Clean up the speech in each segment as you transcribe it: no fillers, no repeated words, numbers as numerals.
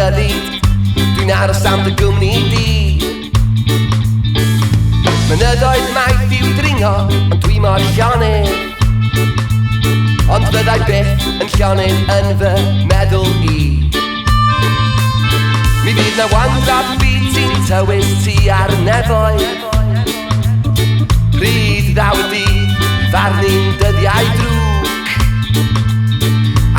ryddid, dwi'n aros am dy gwmni di. Mynyddoedd maith i'w dringo, ond dwi mor llonydd, ond fyddai byth yn llonydd yn fy meddwl i. Mi fydd na wandraf byd sy'n tywys ti ar nefoedd, pryd ddaw y dydd, farnu'n dyddiau drwg,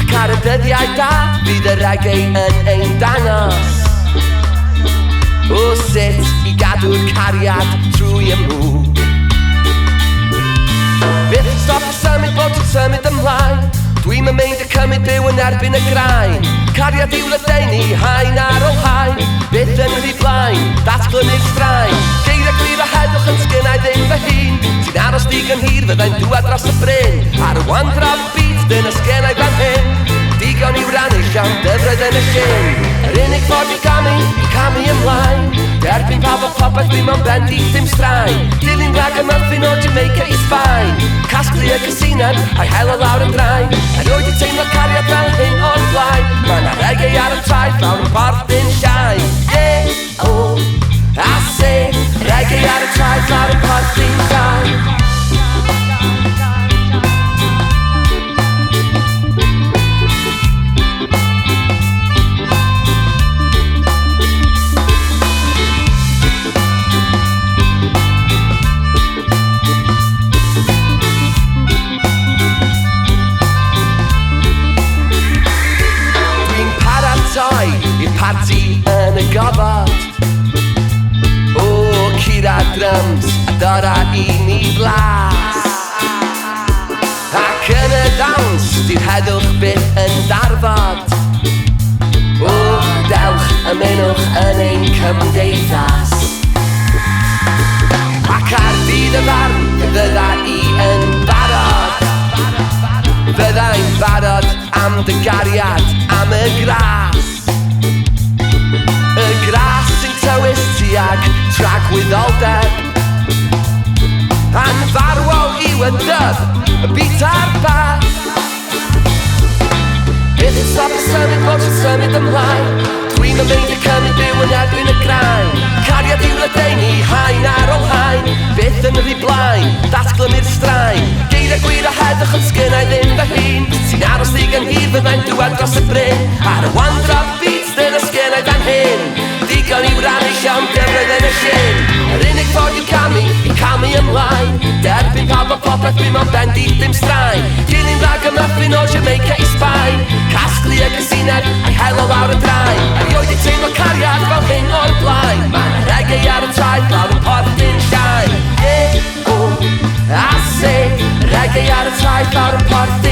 ac ar y dyddiau da fydd y reggae yn ein dangos. O sut i gadw'r cariad trwy y mwg. Byth yn stop y symud bod ti'n symud ymlaen, dwi'm yn meindio cymryd byw yn erbyn y graen. Cariad i'w ledaenu, haen ar ôl haen, byth yn rhy blaen, datglynu'r straen. Geiriau glir a heddwch yn sgynnau ddim fy hun, sy'n aros digon hir fyddai'n dŵad dros y bryn. Ar y wandraf byd, dyna sgynnau fan hyn, digon i'w rannu llawn dyfroedd yn y llyn. Yr unig ffordd i camu ymlaen, derbyn pawb o popeth ddim ond bendi ddim straen. Dilyn rhag y muffin o Jamaica i Sbaen, casglu y casinau a'i helo lawr yn draen. Erioed i teimlo cariad fel hyn o'r blaen, ma' na reggae ar y traeth lawr yn Porthdinllaen. Yeah, oh, I say, reggae ar y traeth lawr yn Porthdinllaen. I'r parti yn y gofod, o cura drums a dora i ni blas, ac yn y dawns di'r heddwch byth yn darfod. O dewch ymunwch yn ein cymdeithas, ac ar fydd y farn fydda i yn barod, fyddai'n barod am dy gariad am y gras. Y gras sy'n tywys tuag tragwyddoldeb, anfarwol i'w y dyf, y bit a'r bath. Bydd yn stop y symud bod yn symud ymlaen, dwi'm yn meindio cymryd byw yn erbyn y graen. Cariad i'w ledaenu, haen ar ôl haen, byth yn rhy blaen, datglynu'r straen. Geiriau gwir a heddwch yn sgynnau ddim fy hun, sy'n aros ddigon hir fyddai'n dŵad dros y bryn. Ar y wandraf beats dyna sgynnau fan hyn, digon i'w rannu llawn dyfroedd yn y llyn. Yr unig ffordd i camu ymlaen, derbyn pawb o popeth ddim ond bendi ddim straen. Dilyn rhag y muffin o Jamaica i Sbaen, casglu y casinau a'i helo lawr yn draen. Erioed i teimlo cariad fel hyn o'r blaen, ma' na reggae ar y traeth lawr yn Porthdinllaen. Yeah, oh, I say, reggae ar y traeth lawr yn Porthdinllaen.